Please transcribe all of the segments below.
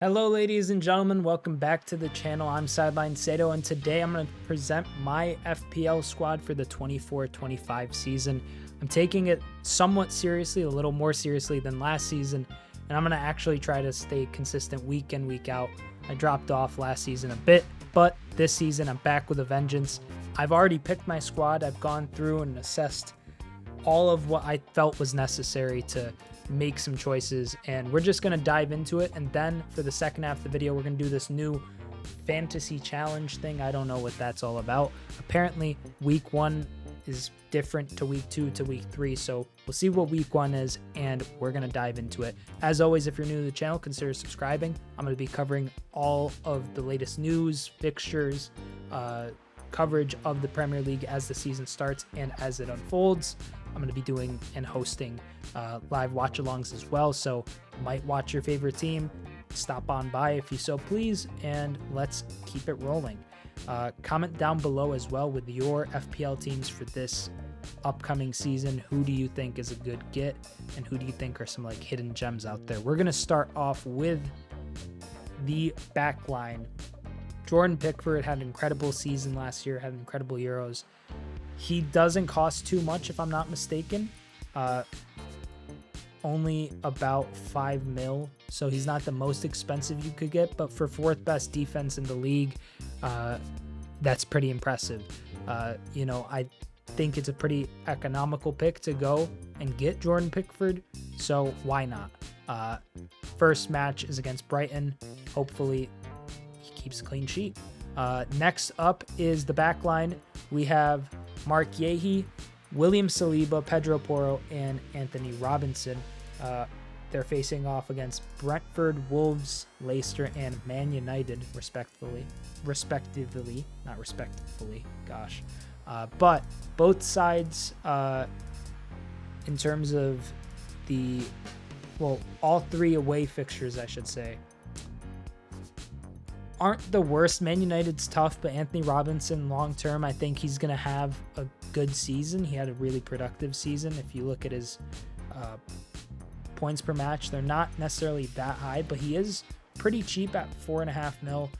Hello ladies and gentlemen, welcome back to the channel. I'm Sideline Sedo, and today I'm going to present my FPL squad for the 24-25 season. I'm taking it somewhat seriously, a little more seriously than last season, and I'm going to actually try to stay consistent week in, week out. I dropped off last season a bit, but this season I'm back with a vengeance. I've already picked my squad. I've gone through and assessed all of what I felt was necessary to make some choices, and we're just going to dive into it. And then for the second half of the video, we're going to do this new fantasy challenge thing. I don't know what that's all about. Apparently week 1 is different to week 2 to week 3, so we'll see what week 1 is, and we're going to dive into it. As always, if you're new to the channel, consider subscribing. I'm going to be covering all of the latest news, fixtures, coverage of the Premier League as the season starts and as it unfolds. I'm going to be doing and hosting live watch-alongs as well, so might watch your favorite team. Stop on by if you so please, and let's keep it rolling. Comment down below as well with your FPL teams for this upcoming season. Who do you think is a good get, and who do you think are some like hidden gems out there? We're going to start off with the back line. Jordan Pickford had an incredible season last year, had incredible Euros. He doesn't cost too much, if I'm not mistaken. Only about 5 mil, so he's not the most expensive you could get, but for 4th best defense in the league, that's pretty impressive. You know, I think it's a pretty economical pick to go and get Jordan Pickford, so why not? First match is against Brighton. Hopefully he keeps a clean sheet. Next up is the back line. We have Mark Yehi, William Saliba, Pedro Porro, and Anthony Robinson. They're facing off against Brentford, Wolves, Leicester, and Man United, respectively. Not respectively, gosh. But both sides, in terms of the, well, all 3 away fixtures, I should say, aren't the worst. Man United's tough, but Anthony Robinson, long term, I think he's going to have a good season. He had a really productive season. If you look at his points per match, they're not necessarily that high, but he is pretty cheap at 4.5 mil.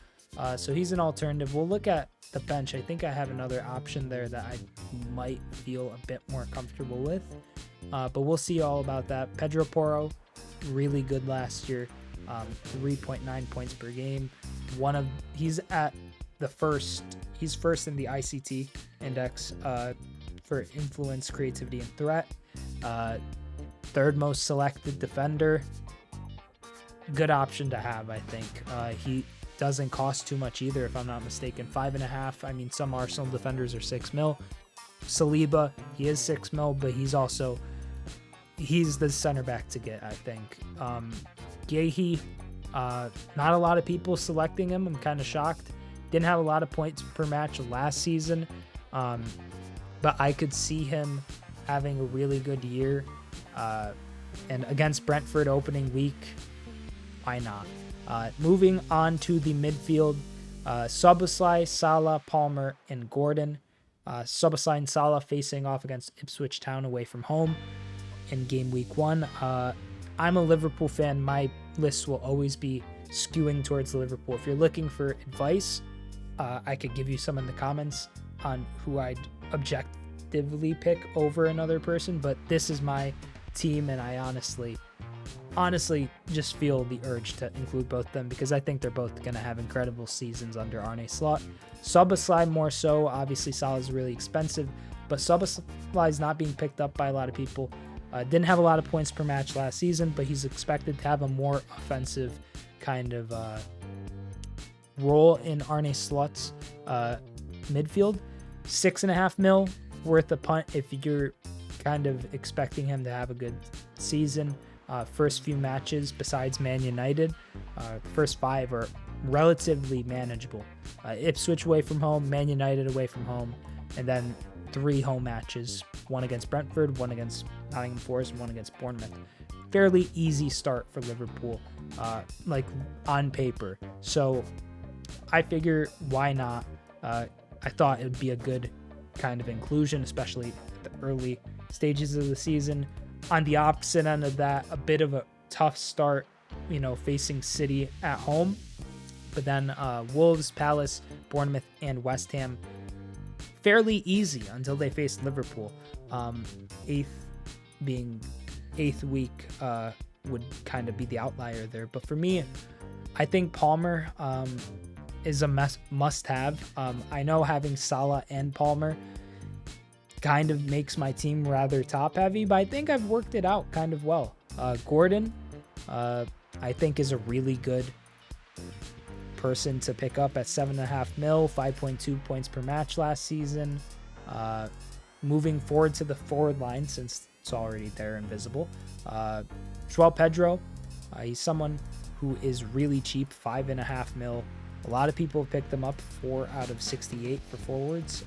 So he's an alternative. We'll look at the bench. I think I have another option there that I might feel a bit more comfortable with, but we'll see all about that. Pedro Porro, really good last year. 3.9 points per game. He's at the first. He's first in the ICT index for influence, creativity, and threat. 3rd most selected defender. Good option to have, I think. He doesn't cost too much either, if I'm not mistaken. 5.5. I mean, some Arsenal defenders are 6 mil. Saliba, he is 6 mil, but he's the center back to get, I think. Yehi, not a lot of people selecting him. I'm kind of shocked. Didn't have a lot of points per match last season, but I could see him having a really good year. And against Brentford opening week, why not? Moving on to the midfield, Szoboszlai, Salah, Palmer, and Gordon. Szoboszlai and Salah facing off against Ipswich Town away from home in game week 1. I'm a Liverpool fan. My list will always be skewing towards Liverpool. If you're looking for advice, I could give you some in the comments on who I'd objectively pick over another person, but this is my team, and I honestly just feel the urge to include both of them because I think they're both going to have incredible seasons under Arne Slot. Szoboszlai more so. Obviously, Salah is really expensive, but Szoboszlai is not being picked up by a lot of people. Didn't have a lot of points per match last season, but he's expected to have a more offensive kind of role in Arne Slot's midfield. 6.5 mil worth a punt if you're kind of expecting him to have a good season. First few matches besides Man United, the first 5 are relatively manageable. Ipswich away from home, Man United away from home, and then 3 home matches, 1 against Brentford, 1 against Nottingham Forest, and 1 against Bournemouth. Fairly easy start for Liverpool, like on paper. So I figure why not? I thought it would be a good kind of inclusion, especially at the early stages of the season. On the opposite end of that, a bit of a tough start facing City at home. But then Wolves, Palace, Bournemouth, and West Ham fairly easy until they face Liverpool. Eighth week would kind of be the outlier there. But for me, I think Palmer is a must-have. I know having Salah and Palmer kind of makes my team rather top-heavy, but I think I've worked it out kind of well. Gordon, I think, is a really good person to pick up at 7.5 mil, 5.2 points per match last season. Moving forward to the forward line, since it's already there and visible. João Pedro, he's someone who is really cheap, 5.5 mil. A lot of people have picked them up, 4 out of 68 for forwards.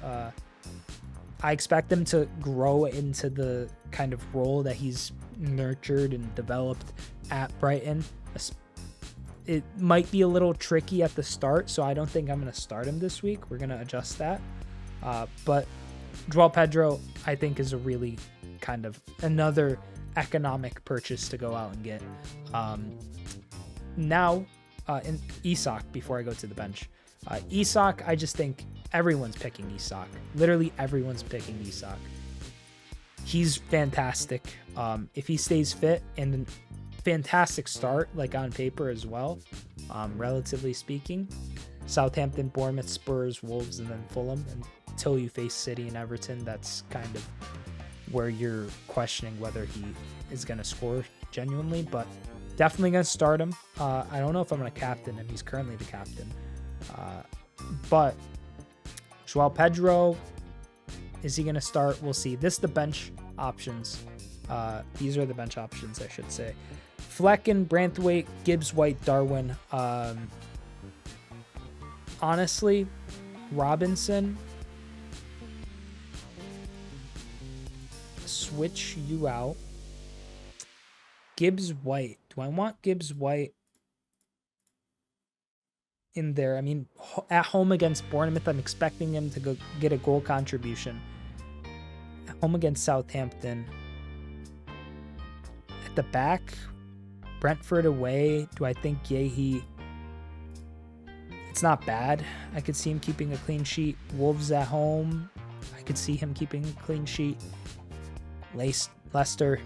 I expect him to grow into the kind of role that he's nurtured and developed at Brighton. It might be a little tricky at the start, so I don't think I'm going to start him this week. We're going to adjust that. But João Pedro, I think, is a really kind of another economic purchase to go out and get. Now, in Isak, before I go to the bench. Isak, I just think everyone's picking Isak. Literally everyone's picking Isak. He's fantastic. If he stays fit, and fantastic start, like on paper as well, relatively speaking. Southampton, Bournemouth, Spurs, Wolves, and then Fulham. Until you face City and Everton, that's kind of where you're questioning whether he is going to score genuinely, but definitely going to start him. I don't know if I'm going to captain him. He's currently the captain. But João Pedro, is he going to start? We'll see. This is the bench options. These are the bench options, I should say. Flecken, Branthwaite, Gibbs, White, Darwin. Honestly, Robinson, switch you out. Gibbs, White. Do I want Gibbs, White in there? I mean, at home against Bournemouth, I'm expecting him to go get a goal contribution. At home against Southampton. At the back, Brentford away. Do I think Yehi? It's not bad. I could see him keeping a clean sheet. Wolves at home. I could see him keeping a clean sheet. Leicester.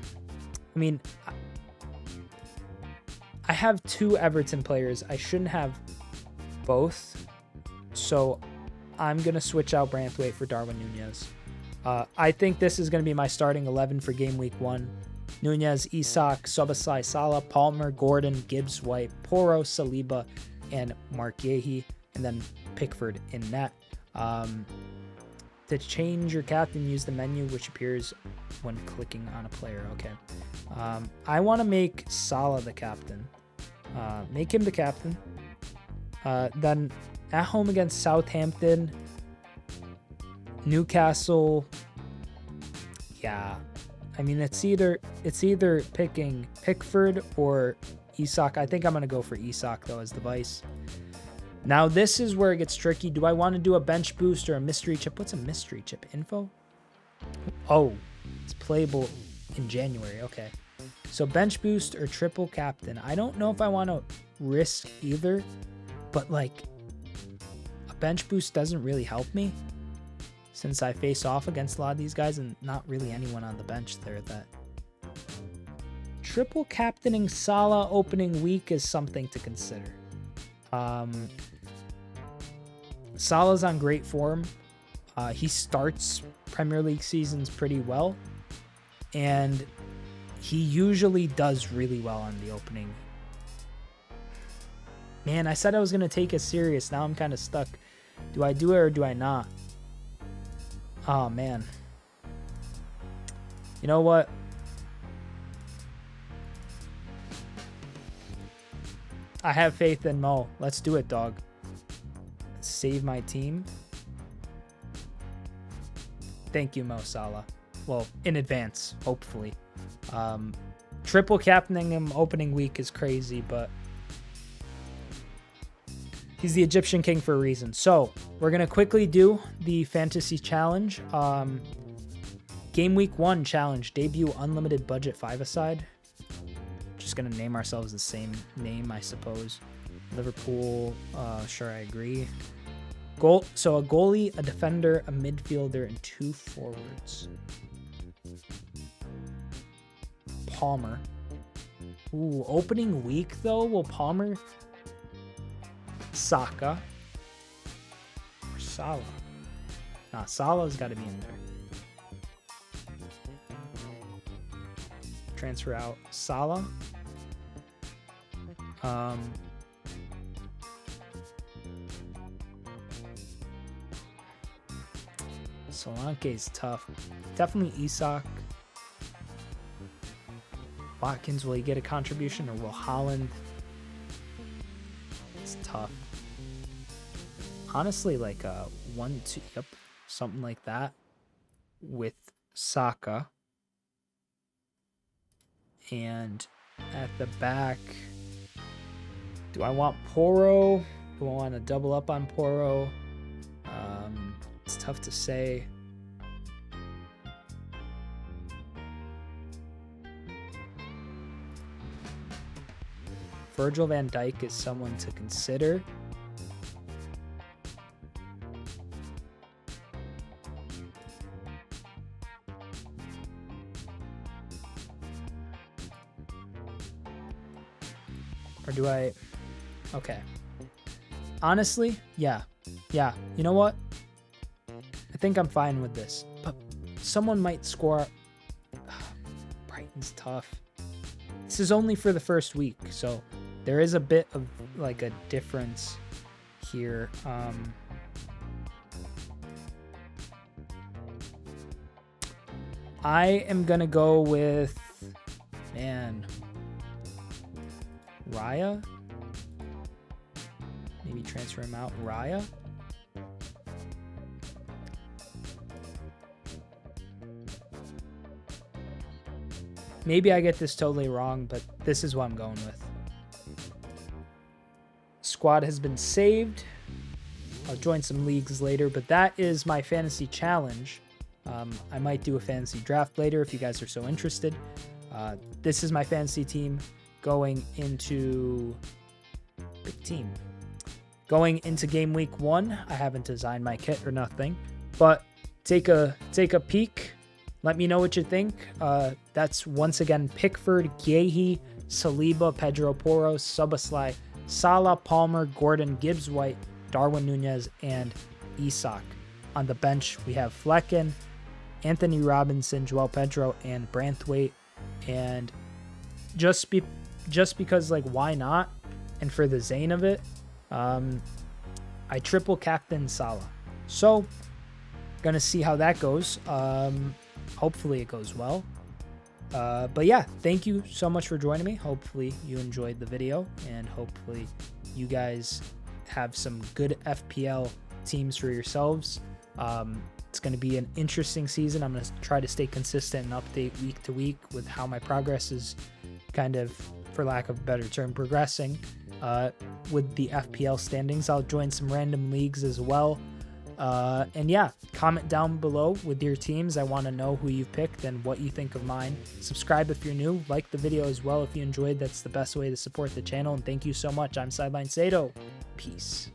I mean, I have 2 Everton players. I shouldn't have both. So I'm going to switch out Branthwaite for Darwin Nunez. I think this is going to be my starting 11 for game week 1. Nunez, Isak, Szoboszlai, Salah, Palmer, Gordon, Gibbs, White, Porro, Saliba, and Mark Yehi, and then Pickford in net. To change your captain, use the menu which appears when clicking on a player. Okay. I want to make Salah the captain. Make him the captain. Then at home against Southampton, Newcastle. Yeah. I mean, it's either picking Pickford or Isak. I think I'm going to go for Isak, though, as the vice. Now, this is where it gets tricky. Do I want to do a bench boost or a mystery chip? What's a mystery chip? Info? Oh, it's playable in January. Okay. So bench boost or triple captain. I don't know if I want to risk either, but like a bench boost doesn't really help me since I face off against a lot of these guys and not really anyone on the bench there. That triple captaining Salah opening week is something to consider. Salah's on great form. He starts Premier League seasons pretty well, and he usually does really well on the opening. Man, I said I was going to take it serious. Now I'm kind of stuck. Do I do it or do I not? Oh, man. You know what? I have faith in Mo. Let's do it, dog. Save my team. Thank you, Mo Salah. Well, in advance, hopefully. Triple captaining him opening week is crazy, but he's the Egyptian king for a reason. So we're going to quickly do the fantasy challenge. Game week 1 challenge, debut unlimited budget 5-a-side. just going to name ourselves the same name, I suppose. Liverpool, sure, I agree. So a goalie, a defender, a midfielder, and 2 forwards. Palmer. Ooh, opening week, though, will Palmer... Saka. Or Salah. Nah, Salah's got to be in there. Transfer out Salah. Solanke is tough. Definitely Isak. Watkins, will he get a contribution, or will Holland? It's tough. Honestly, like a 1-2, yep, something like that with Saka. And at the back, do I want Porro? Do I want to double up on Porro? It's tough to say. Virgil van Dijk is someone to consider. Or do I... Okay. Honestly, yeah. Yeah, you know what? I think I'm fine with this. But someone might score... Brighton's tough. This is only for the first week, so there is a bit of like a difference here. I am going to go with... Man... Raya? Maybe transfer him out. Raya? Maybe I get this totally wrong, but this is what I'm going with. Squad has been saved. I'll join some leagues later, but that is my fantasy challenge. I might do a fantasy draft later if you guys are so interested. This is my fantasy team going into... Big team. Going into game week 1. I haven't designed my kit or nothing, but take a peek. Let me know what you think. That's once again Pickford, Guehi, Saliba, Pedro Porro, Szoboszlai, Salah, Palmer, Gordon, Gibbs White, Darwin Nunez, and Isak. On the bench, we have Flecken, Anthony Robinson, Joel Pedro, and Branthwaite. And just because, like, why not? And for the zane of it, I triple captain Salah. So, gonna see how that goes. Hopefully it goes well. But yeah, thank you so much for joining me. Hopefully you enjoyed the video, and hopefully you guys have some good FPL teams for yourselves. It's going to be an interesting season. I'm going to try to stay consistent and update week to week with how my progress is kind of, for lack of a better term, progressing. With the FPL standings, I'll join some random leagues as well. And yeah, comment down below with your teams. I want to know who you've picked and what you think of mine. Subscribe if you're new. Like the video as well if you enjoyed. That's the best way to support the channel. And thank you so much. I'm Sideline Sedo. Peace.